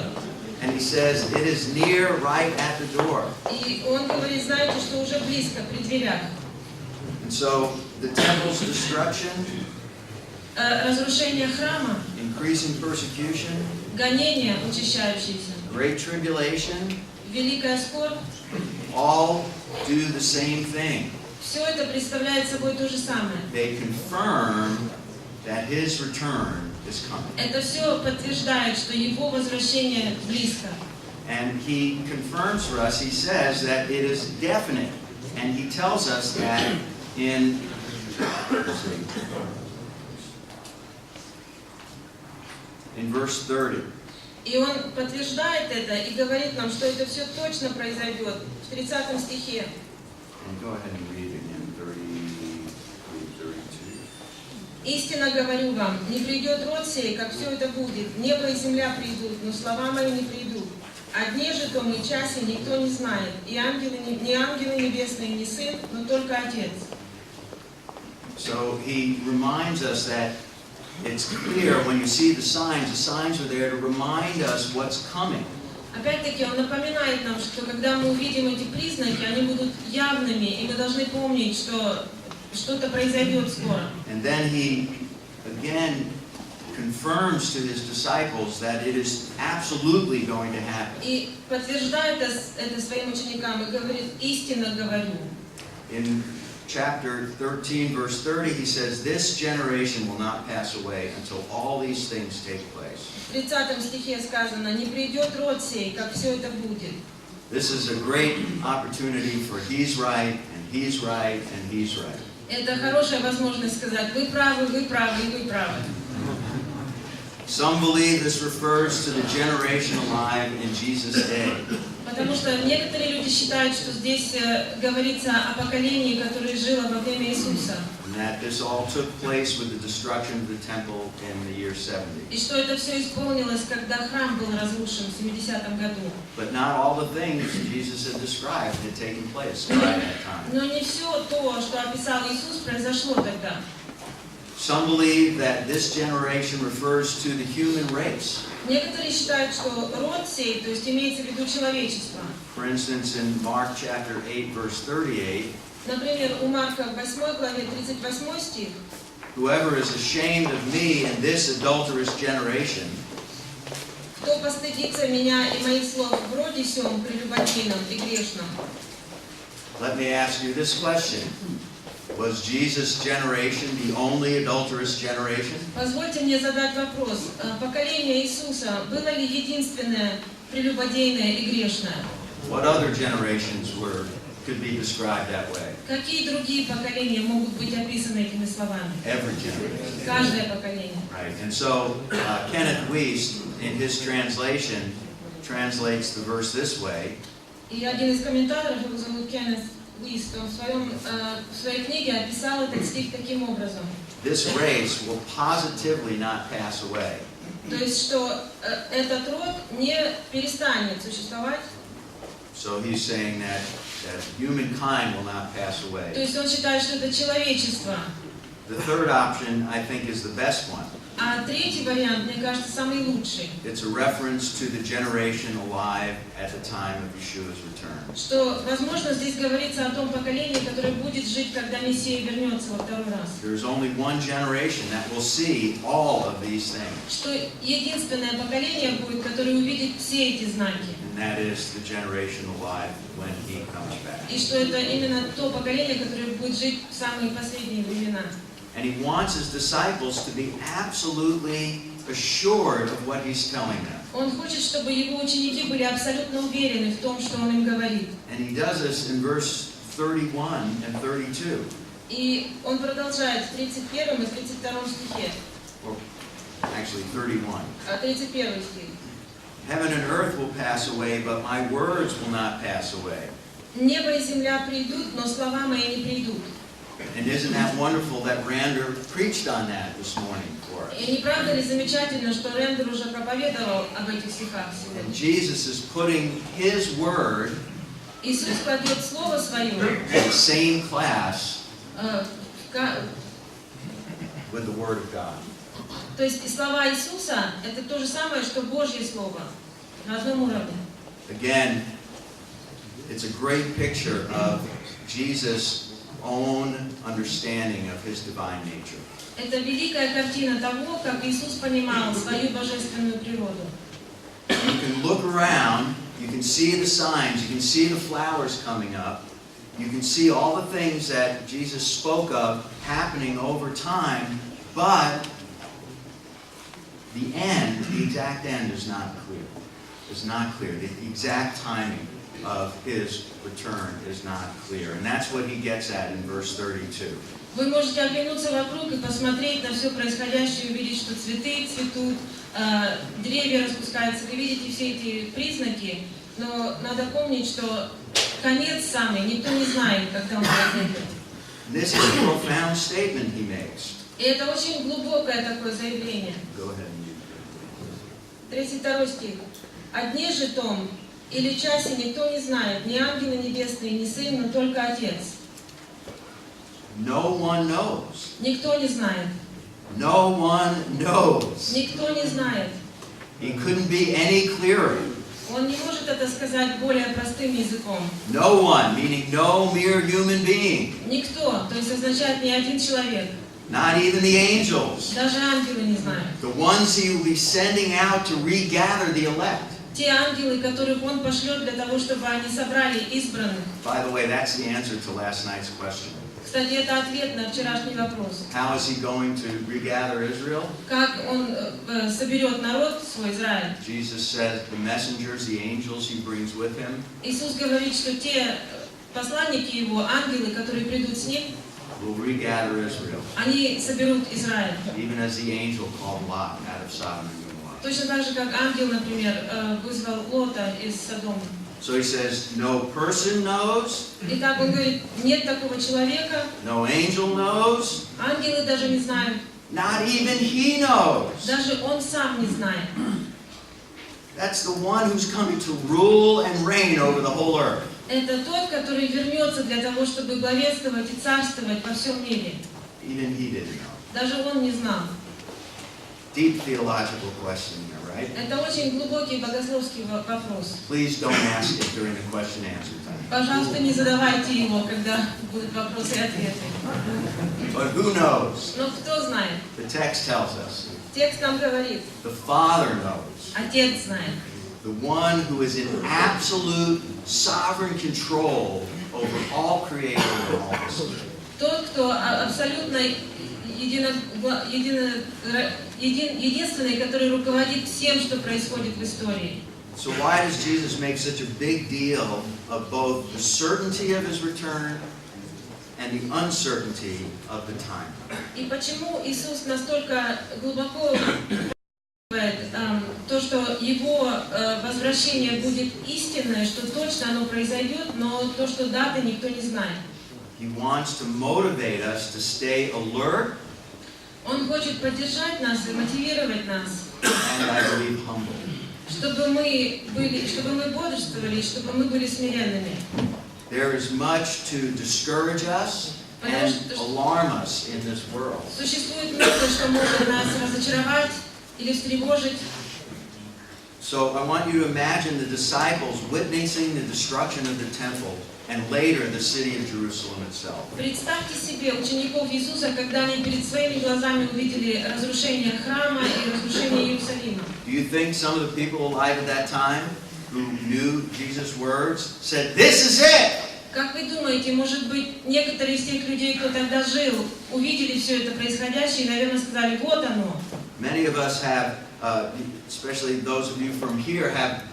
And he says, it is near, right at the door. И он говорит, знаете, что уже близко, при дверях. And so, the temple's destruction, Разрушение храма, increasing persecution, гонения учащающиеся, great tribulation, великая скорбь, all do the same thing. все это представляет собой то же самое. They confirm that his return is coming. Это все подтверждает, что его возвращение близко. And he confirms for us, he says that it is definite. And he tells us that in verse 30. И он подтверждает это и говорит нам, что это все точно произойдет в 30 стихе. And go ahead and read again, 32. «Истинно говорю вам, не придет род сей, как все это будет. Небо и земля придут, но слова мои не придут. О дне же том и часе никто не знает, и ни ангелы небесные, ни Сын, но только Отец». So he reminds us that it's clear when you see the signs are there to remind us what's coming. Опять-таки он напоминает нам, что когда мы увидим эти признаки, они будут явными, и мы должны помнить, что что-то произойдет скоро. And then he again confirms to his disciples that it is absolutely going to happen. И подтверждает это своим ученикам и говорит: «Истинно говорю». In chapter 13, verse 30, he says, this generation will not pass away until all these things take place. В 30 стихе сказано: «Не придет род сей, как все это будет». This is a great opportunity for he's right, and he's right, and he's right. Это хорошая возможность сказать: вы правы, вы правы, и вы правы. Some believe this refers to the generation alive in Jesus' day. Потому что некоторые люди считают, что здесь говорится о поколении, которое жило во время Иисуса. And that this all took place with the destruction of the temple in the year 70. И что это все исполнилось, когда храм был разрушен в 70-м году. But not all the things Jesus had described had taken place by that time. Но не все то, что описал Иисус, произошло тогда. Some believe that this generation refers to the human race. Некоторые считают, что род сей, то есть имеется в виду человечество. For instance, in Mark chapter 8, verse 38, Например, у Марка в 8 главе 38 стих: whoever is ashamed of me in this adulterous generation, «Кто постыдится меня и моих слов в роде сем прелюбодейном и грешном». let me ask you this question. Was Jesus' generation the only adulterous generation? Позвольте мне задать вопрос. Поколение Иисуса было ли единственное прелюбодейное и грешное? What other generations could be described that way? Какие другие поколения могут быть описаны этими словами? Every generation. Каждое поколение. Right. And so Kenneth Wiest, in his translation, translates the verse this way. И один из комментаторов, его зовут Кеннет Уист, он в своей книге описал этот стих таким образом. This race will positively not pass away. То есть, что этот род не перестанет существовать. So he's saying that humankind will not pass away. То есть он считает, что это человечество. The third option, I think, is the best one. А третий вариант, мне кажется, самый лучший. It's a reference to the generation alive at the time of Yeshua's return. Что, возможно, здесь говорится о том поколении, которое будет жить, когда Мессия вернется во второй раз. There's only one generation that will see all of these things. Что единственное поколение будет, которое увидит все эти знаки. And that is the generation alive when he comes back. И что это именно то поколение, которое будет жить в самые последние времена. And he wants his disciples to be absolutely assured of what he's telling them. Он хочет, чтобы его ученики были абсолютно уверены в том, что он им говорит. And he does this in verse 31 and 32. И он продолжает в 31 и 32 стихе. Or actually 31. 31 стих. Heaven and earth will pass away, but my words will not pass away. Небо и земля придут, но слова мои не придут. And isn't that wonderful that Rander preached on that this morning for us? И не правда ли замечательно, что Рендер уже проповедовал об этих стихах And сегодня? Jesus is putting His Word Иисус кладет Слово Свое in the same class в ка- with the Word of God. То есть и слова Иисуса — это то же самое, что Божье Слово на одном уровне. Again, it's a great picture of Jesus' own understanding of His divine nature. Это великая картина того, как Иисус понимал свою божественную природу. You can look around, you can see the signs, you can see the flowers coming up, you can see all the things that Jesus spoke of happening over time, but the end, the exact end is not clear. It's not clear. The exact timing of His return is not clear. And that's what He gets at in verse 32. Вы можете оглянуться вокруг и посмотреть на все происходящее, увидеть, что цветы цветут, деревья распускаются. Вы видите все эти признаки, но надо помнить, что конец самый никто не знает, когда он произойдет. This is a profound statement He makes. И это очень глубокое такое заявление. Go ahead. 32 стих. «О дне же том или часе никто не знает, ни ангелы небесные, ни Сын, но только Отец». No one knows. Никто не знает. No one knows. Никто не знает. He couldn't be any clearer. Он не может это сказать более простым языком. No one, meaning no mere human being. Никто, то есть означает ни один человек. Not even the angels. Даже ангелы не знают. The ones He will be sending out to regather the elect. Те ангелы, которых Он пошлет для того, чтобы они собрали избранных. By the way, that's the answer to last night's question. Кстати, это ответ на вчерашний вопрос. How is He going to regather Israel? Как Он соберет народ свой, Израиль? Jesus says the messengers, the angels He brings with Him, Иисус говорит, что те посланники Его, ангелы, которые придут с Ним, will regather Israel, они соберут Израиль. even as the angel called Lot out of Sodom and Gomorrah. Точно так же, как ангел, например, вызвал Лота из Содома. So He says, no person knows, Итак, Он говорит, нет такого человека, no angel knows, ангелы даже не знают, not even He knows. даже Он сам не знает. That's the one who's coming to rule and reign over the whole earth. Это тот, который вернется для того, чтобы главенствовать и царствовать во всем мире. Even He didn't know. Даже Он не знал. Deep theological question here, right? Это очень глубокий богословский вопрос. Please don't ask it during the question and answer time. Пожалуйста, не задавайте его, когда будут вопросы и ответы. But who knows? Но кто знает? The text tells us. Текст нам говорит, The Father knows. Отец знает. The one who is in absolute sovereign control over all creation and all history. Тот, кто абсолютно единственный, который руководит всем, что происходит в истории. So why does Jesus make such a big deal of both the certainty of His return and the uncertainty of the time? И почему Иисус настолько глубоко то, что Его возвращение будет истинное, что точно оно произойдет, но то, что даты никто не знает. He wants to motivate us to stay alert Он хочет поддержать нас и мотивировать нас, and, I believe, humble. чтобы мы бодрствовали, чтобы мы были смиренными. There is much to discourage us and alarm us in this world. Существует много, что может нас разочаровать или встревожить. So I want you to imagine the disciples witnessing the destruction of the temple and later the city of Jerusalem itself. Представьте себе учеников Иисуса, когда они перед своими глазами увидели разрушение храма и разрушение Иерусалима. Do you think some of the people alive at that time who knew Jesus' words said, "This is it"? Как вы думаете, может быть, некоторые из тех людей, кто тогда жил, увидели все это происходящее и, наверное, сказали, вот оно. Many of us have, especially those of you from here, have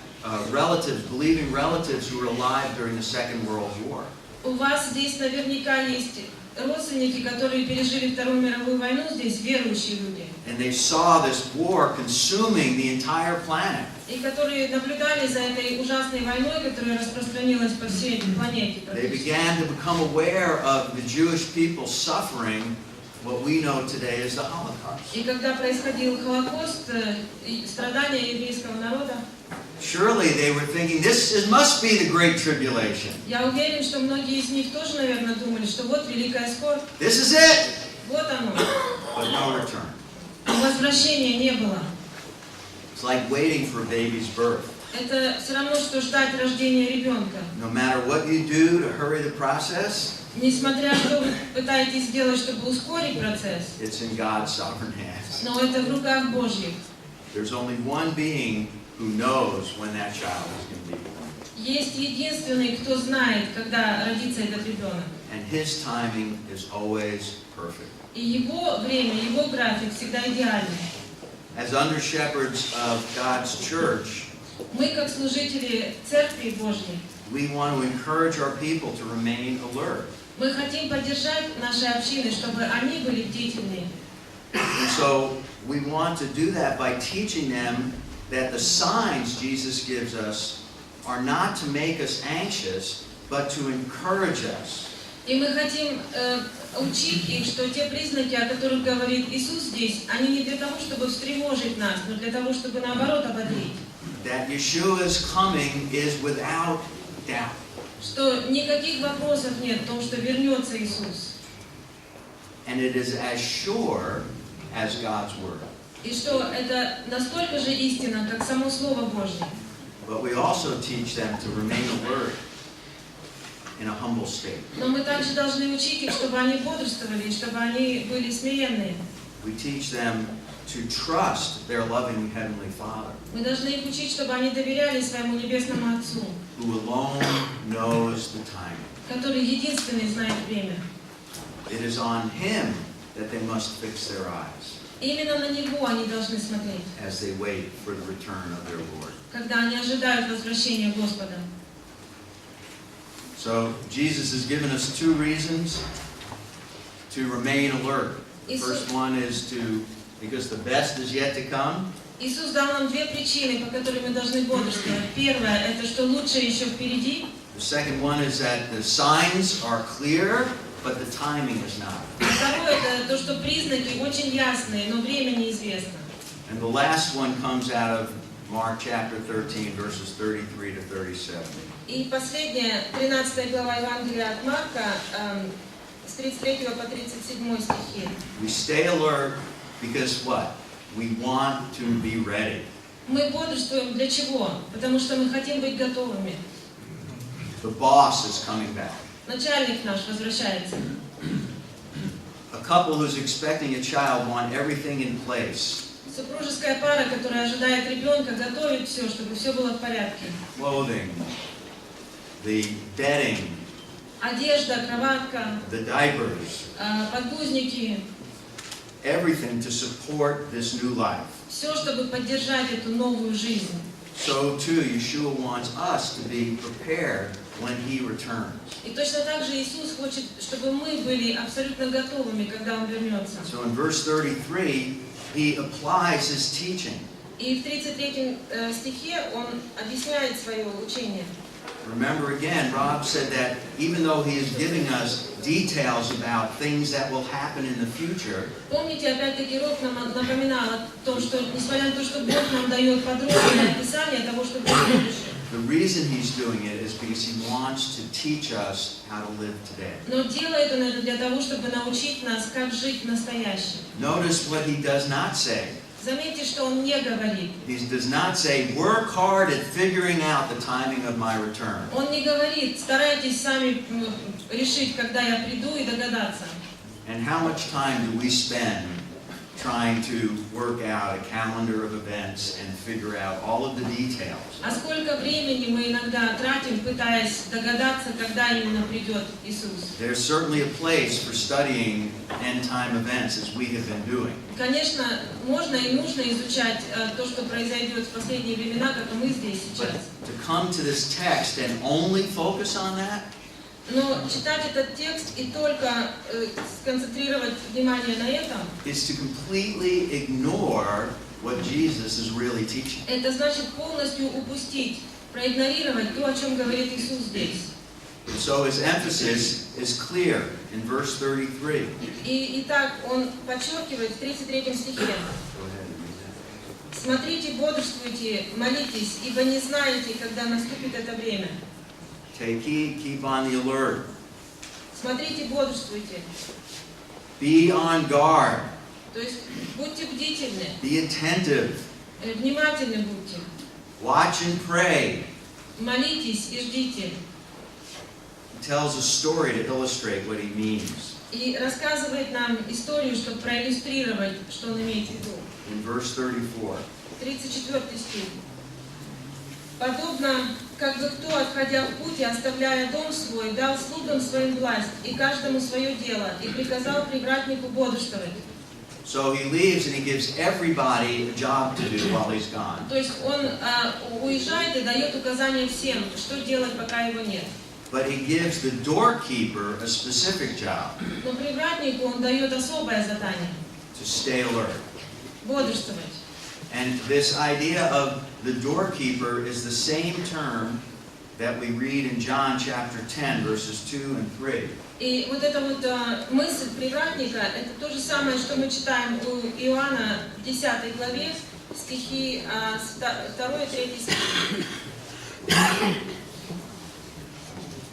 relatives, believing relatives who were alive during the Second World War. У вас здесь наверняка есть родственники, которые пережили Вторую мировую войну, здесь верующие люди. and they saw this war consuming the entire planet. и которые наблюдали за этой ужасной войной, которая распространилась по всей планете. They began to become aware of the Jewish people suffering what we know today as the Holocaust. И когда происходил Холокост, и страдания еврейского народа, Surely they were thinking, must be the Great Tribulation. я уверен, что многие из них тоже, наверное, думали, что вот великая скорбь, This is it! вот оно. But no return. Но возвращения не было. It's like waiting for a baby's birth. Это все равно, что ждать рождения ребенка. No matter what you do to hurry the process, Несмотря что вы пытаетесь сделать, чтобы ускорить процесс, it's in God's sovereign hands. но это в руках Божьих. There's only one being who knows when that child is going to be born. Есть единственный, кто знает, когда родится этот ребенок. And his timing is always perfect. И его время, его график всегда идеальный. As under shepherds of God's church, Мы, как служители Церкви Божьей, we want to encourage our people to remain alert. мы хотим поддержать наши общины, чтобы они были бдительны. And so we want to do that by teaching them that the signs Jesus gives us are not to make us anxious, but to encourage us. И мы хотим учить их, что те признаки, о которых говорит Иисус здесь, они не для того, чтобы встревожить нас, но для того, чтобы наоборот ободрить. That Yeshua's coming is without doubt. Что никаких вопросов нет в том, что вернется Иисус. And it is as sure as God's word. И что это настолько же истинно, как само Слово Божье. But we also teach them to remain alert in a humble state. Но мы также должны учить их, чтобы они бодрствовали, чтобы они были смиренные. We teach them to trust their loving Heavenly Father, Мы должны их учить, чтобы они доверяли своему Небесному Отцу, who alone knows the timing. который единственный знает время. It is on Him that they must fix their eyes Именно на Него они должны смотреть, as they wait for the return of their Lord. когда они ожидают возвращения Господа. So Jesus has given us two reasons to remain alert. The first one is because the best is yet to come. Иисус дал нам две причины, по которым мы должны бодрствовать. Первое – это что лучшее еще впереди. The second one is that the signs are clear, but the timing is not. Второе – это то, что признаки очень ясные, но время неизвестно. And the last one comes out of Mark chapter 13, verses 33 to 37. И последняя, 13 глава Евангелия от Марка, с 33 по 37 стихи. We stay alert because what? We want to be ready. Мы бодрствуем для чего? Потому что мы хотим быть готовыми. The boss is coming back. Начальник наш возвращается. A couple who's expecting a child want everything in place. Супружеская пара, которая ожидает ребенка, готовит все, чтобы все было в порядке. Clothing, the bedding, Одежда, кроватка, the diapers, подгузники. everything to support this new life. Все, чтобы поддержать эту новую жизнь. So too, Yeshua wants us to be prepared when He returns. И точно так же Иисус хочет, чтобы мы были абсолютно готовыми, когда Он вернется. So in verse 33, He applies His teaching. И в 33 стихе Он объясняет свое учение. Remember again, Rob said that even though He is giving us details about things that will happen in the future, Помните, опять-таки, Роб нам напоминал о том, что, несмотря на то, что Бог нам дает подробное описание того, что будет в будущем, the reason He's doing it is because He wants to teach us how to live today. но делает Он это для того, чтобы научить нас, как жить в настоящем. Notice what He does not say. Заметьте, что Он не говорит. He does not say, work hard at figuring out the timing of my return. Он не говорит, старайтесь сами решить, когда я приду, и догадаться. And how much time do we spend trying to work out a calendar of events and figure out all of the details? А сколько времени мы иногда тратим, пытаясь догадаться, когда именно придет Иисус? There's certainly a place for studying end-time events as we have been doing. Конечно, можно и нужно изучать то, что произойдет в последние времена, как и мы здесь But сейчас. to come to this text and only focus on that, Но читать этот текст и только сконцентрировать внимание на этом, is to completely ignore what Jesus is really teaching. это значит полностью упустить, проигнорировать то, о чем говорит Иисус здесь. And so his emphasis is clear in verse 33. И итак, он подчеркивает в 33 стихе: «Смотрите, бодрствуйте, молитесь, ибо не знаете, когда наступит это время». Take heed, keep on the alert. Смотрите, бодрствуйте. Be on guard. То есть будьте бдительны, Be attentive. внимательны будьте, Watch and pray. молитесь и ждите. He tells a story to illustrate what he means. И рассказывает нам историю, чтобы проиллюстрировать, что он имеет в виду. In verse 34. 34 стих. «Подобно, как бы кто, отходя в путь и оставляя дом свой, дал слугам своим власть, и каждому свое дело, и приказал привратнику бодрствовать». So he leaves and he gives everybody a job to do while he's gone. То есть он уезжает и дает указания всем, что делать, пока его нет. But he gives the doorkeeper a specific job, Но привратнику он дает особое задание to stay alert. – бодрствовать. And this idea of the doorkeeper is the same term that we read in John chapter 10, verses 2 and 3. И вот эта вот мысль привратника – это то же самое, что мы читаем у Иоанна в 10 главе, стихи 2 и 3 стихи.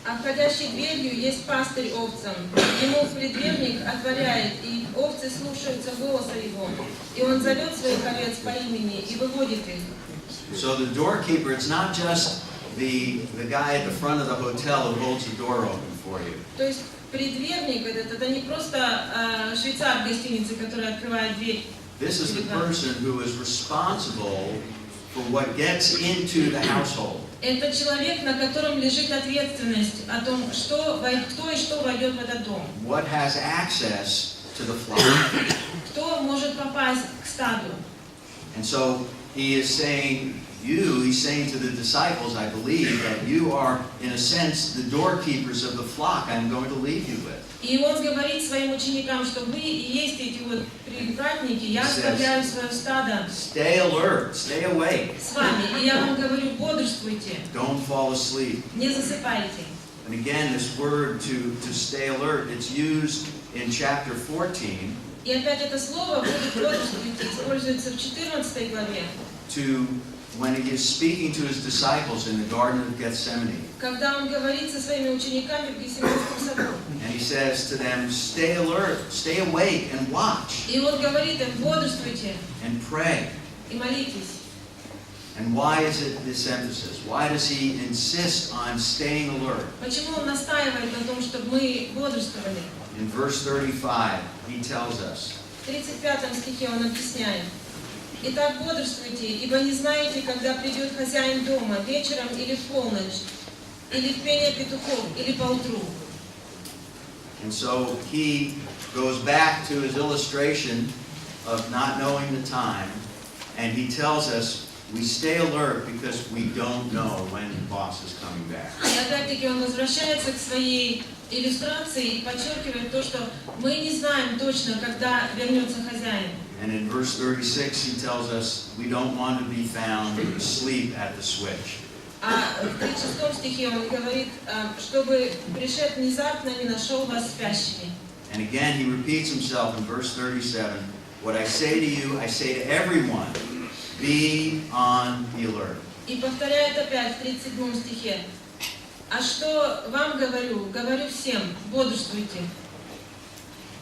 «А входящий дверью есть пастырь овцам. Ему предверник отворяет, и овцы слушаются голоса его. И он зовет своих овец по имени и выводит их». So the doorkeeper, it's not just the guy at the front of the hotel who holds the door open for you. То есть предверник это не просто швейцар в гостинице, который открывает дверь. This is the person who is responsible for what gets into the household. Это человек, на котором лежит ответственность о том, кто и что войдет в этот дом. What has access to the flock. Кто может попасть к стаду. And so he is saying, he's saying to the disciples, I believe, that you are, in a sense, the doorkeepers of the flock I'm going to leave you with. И он говорит своим ученикам, что вы и есть эти вот привратники, я оставляю свое стадо Stay alert, stay awake. с вами, и я вам говорю, бодрствуйте, Don't fall asleep. не засыпайте. And again, this word to stay alert, it's used in chapter 14 И опять это слово будет бодрствуйте используется в 14 главе, when he is speaking to his disciples in the Garden of Gethsemane. когда он говорит со своими учениками в Гефсиманском саду. And he says to them, stay alert, stay awake and watch И он говорит им, бодрствуйте and pray. и молитесь. And why is it this emphasis? Why does he insist on staying alert? Почему он настаивает на том, чтобы мы бодрствовали? In verse 35, he tells us, В 35 стихе он объясняет. «Итак, бодрствуйте, ибо не знаете, когда придет хозяин дома, вечером или в полночь, или в пение петухов, или поутру». and so he goes back to his illustration of not knowing the time, and he tells us we stay alert because we don't know when the boss is coming back. И опять-таки он возвращается к своей иллюстрации и подчеркивает то, что мы не знаем точно, когда вернется хозяин. And in verse 36, he tells us we don't want to be found asleep at the switch. А в 36 стихе он говорит, чтобы пришед внезапно не нашел вас спящими. And again, he repeats himself in verse 37, what I say to you, I say to everyone, be on the alert. И повторяет опять в 37 стихе, а что вам говорю, говорю всем, бодрствуйте.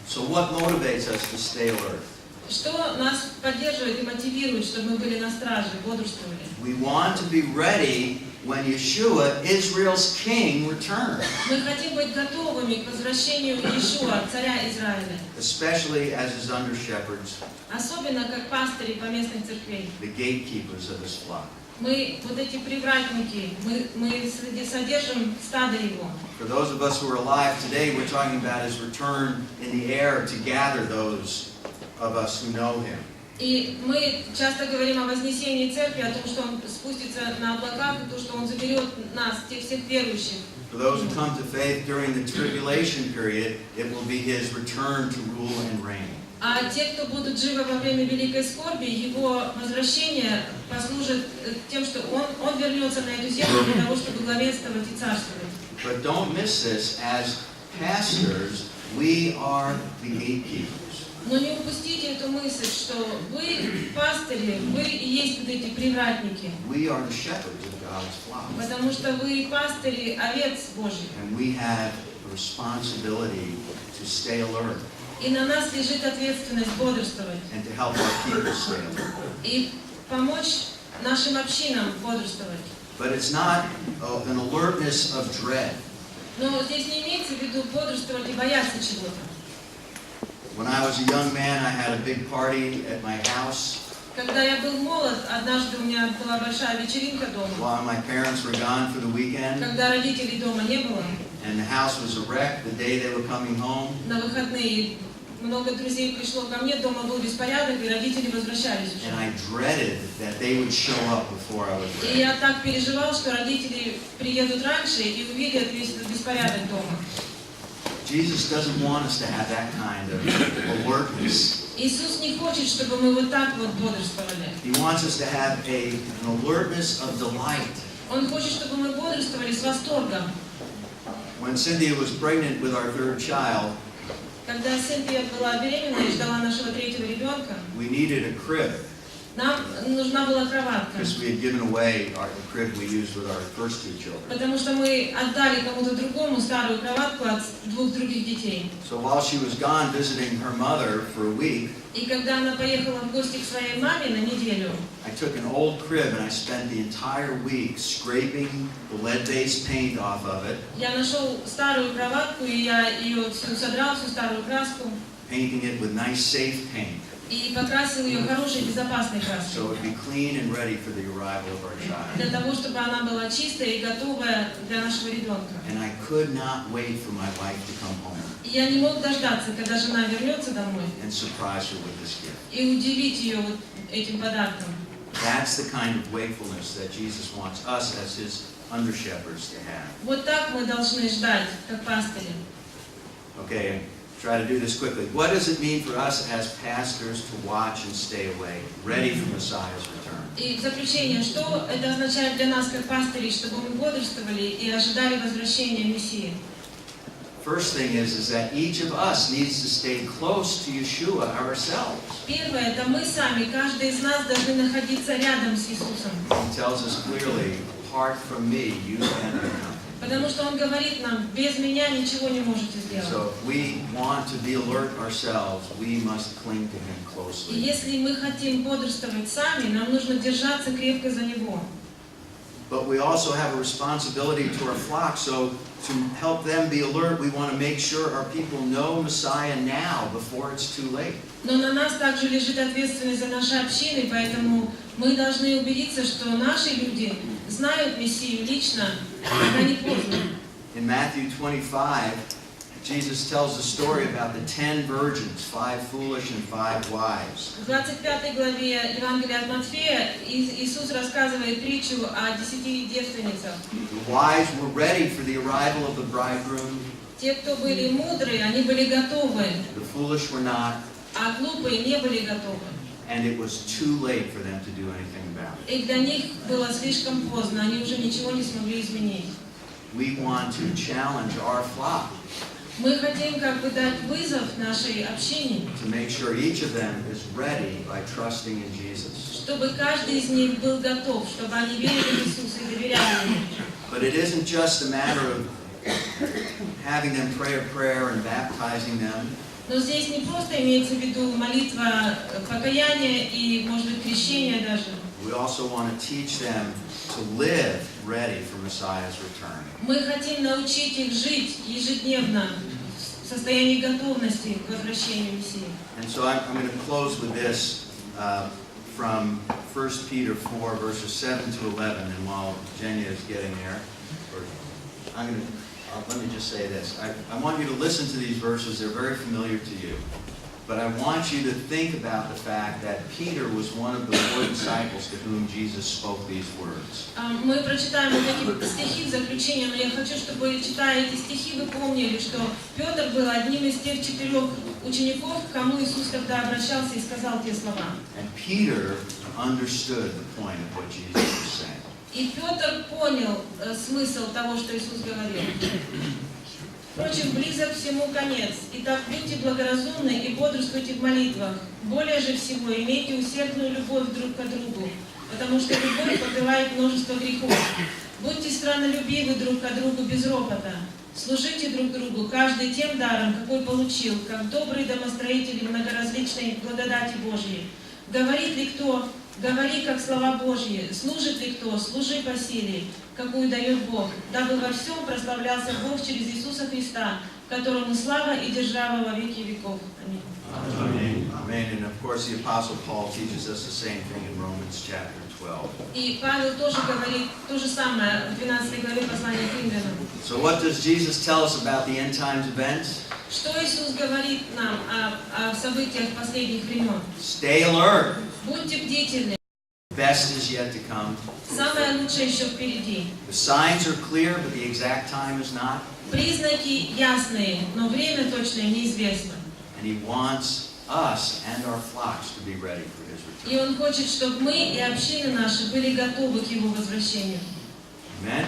So what motivates us to stay alert? Что нас поддерживает и мотивирует, чтобы мы были на страже, бодрствовали? We want to be ready when Yeshua, Israel's king, returns, Мы хотим быть готовыми к возвращению Иешуа, царя Израиля. especially as his under-shepherds, Особенно как пастыри поместных церквей. the gatekeepers of his flock. Мы вот эти привратники, мы содержим стадо его. For those of us who are alive today, we're talking about his return in the air to gather those of us who know him. И мы часто говорим о вознесении церкви, о том, что Он спустится на облаках, и то, что Он заберет нас, тех всех верующих. For those who come to faith during the tribulation period, it will be His return to rule and reign. А те, кто будут живы во время великой скорби, Его возвращение послужит тем, что Он вернется на эту землю для того, чтобы главенствовать и царствовать. But don't miss this. As pastors, we are the gatekeepers. Но не упустите эту мысль, что вы пастыри, вы и есть вот эти привратники. We are the shepherds of God's flock. Потому что вы пастыри овец Божьих. And we have a responsibility to stay alert И на нас лежит ответственность бодрствовать. and to help our people stay alert. И помочь нашим общинам бодрствовать. But it's not an alertness of dread. Но здесь не имеется в виду бодрствовать и бояться чего-то. When I was a young man, I had a big party at my house Когда я был молод, однажды у меня была большая вечеринка дома. while my parents were gone for the weekend, Когда родителей дома не было, and the house was a wreck the day they were coming home. на выходные много друзей пришло ко мне, дома был беспорядок, и родители возвращались And уже. I dreaded that they would show up before I was И ready. я так переживал, что родители приедут раньше и увидят весь этот беспорядок дома. Jesus doesn't want us to have that kind of alertness. Иисус не хочет, чтобы мы вот так вот бодрствовали. He wants us to have an alertness of delight. Он хочет, чтобы мы бодрствовали с восторгом. When Cynthia was pregnant with our third child, Когда Синтия была беременна и ждала нашего третьего ребенка, we needed a crib нам нужна была кроватка. because we had given away the crib we used with our first two children. Потому что мы отдали кому-то другому старую кроватку от двух других детей. So while she was gone visiting her mother for a week, И когда она поехала в гости к своей маме на неделю, I took an old crib and I spent the entire week scraping the lead-based paint off of it, я нашел старую кроватку, и я ее всю содрал, всю старую краску, painting it with nice safe paint и покрасил ее хорошей, безопасной краской. so it would be clean and ready for the arrival of our child. Для того, чтобы она была чистая и готовая для нашего ребенка. And I could not wait for my wife to come home И я не мог дождаться, когда жена вернется домой, and surprise her with this gift. и удивить ее вот этим подарком. That's the kind of wakefulness that Jesus wants us as His under-shepherds to have. Вот так мы должны ждать, как пастыри. Okay, try to do this quickly. What does it mean for us as pastors to watch and stay awake, ready for Messiah's return? И в заключение, что это означает для нас, как пастырей, чтобы мы бодрствовали и ожидали возвращения Мессии? First thing is that each of us needs to stay close to Yeshua ourselves. Первое, это мы сами, каждый из нас должны находиться рядом с Иисусом. He tells us clearly, apart from me, you can do nothing. Потому что Он говорит нам, без меня ничего не можете сделать. So if we want to be alert ourselves, we must cling to Him И closely. если мы хотим бодрствовать сами, нам нужно держаться крепко за Него. But we also have a responsibility to our flock, so to help them be alert, we want to make sure our people know Messiah now before it's too late. Но на нас также лежит ответственность за наши общины, поэтому мы должны убедиться, что наши люди знают Мессию лично, пока не поздно. In Matthew 25, Jesus tells the story about the 10 virgins, 5 foolish and 5 wise. В 25 главе Евангелия от Матфея Иисус рассказывает притчу о 10 девственницах. The wise were ready for the arrival of the bridegroom. Те, кто были мудрые, они были готовы, The foolish were not, а глупые не были готовы. and it was too late for them to do anything about it. И для них было слишком поздно, они уже ничего не смогли изменить. We want to challenge our flock Мы хотим как бы дать вызов нашей общине, to make sure each of them is ready by trusting in Jesus. чтобы каждый из них был готов, чтобы они верили в Иисуса и доверяли Ему. But it isn't just a matter of having them pray a prayer and baptizing them. Но здесь не просто имеется в виду молитва покаяния и, может быть, крещение даже. We also want to teach them to live ready for Messiah's return. Мы хотим научить их жить ежедневно в состоянии готовности к возвращению Мессии. And so I'm going to close with this from 1 Peter 4, verses 7 to 11. And while Jenya is getting there, let me just say this. I want you to listen to these verses. They're very familiar to you. But I want you to think about the fact that Peter was one of the four disciples to whom Jesus spoke these words. Мы прочитаем вот эти стихи в заключение, но я хочу, чтобы, читая эти стихи, вы помнили, что Петр был одним из тех 4 учеников, к кому Иисус тогда обращался и сказал те слова. And Peter understood the point of what Jesus was saying. И Петр понял смысл того, что Иисус говорил. Впрочем, близок всему конец. Итак, будьте благоразумны и бодрствуйте в молитвах. Более же всего имейте усердную любовь друг к другу, потому что любовь покрывает множество грехов. Будьте страннолюбивы друг к другу без ропота. Служите друг другу, каждый тем даром, какой получил, как добрые домостроители многоразличной благодати Божьей. Говорит ли кто, говори как слова Божьи, служит ли кто, служи по силе, какую дает Бог, дабы во всем прославлялся Бог через Иисуса Христа, которому слава и держава во веки веков. Аминь. Amen. Amen. And of course, the Apostle Paul teaches us the same thing in Romans chapter 12. И Павел тоже говорит то же самое в 12 главе послания к Римлянам. So what does Jesus tell us about the end times events? Что Иисус говорит нам о событиях последних времен? Stay alert. Будьте бдительны. The best is yet to come. Самое лучшее еще впереди. The signs are clear, but the exact time is not. Признаки ясные, но время точное неизвестно. And he wants us and our flocks to be ready for his return. И Он хочет, чтобы мы и общины наши были готовы к Его возвращению. Amen.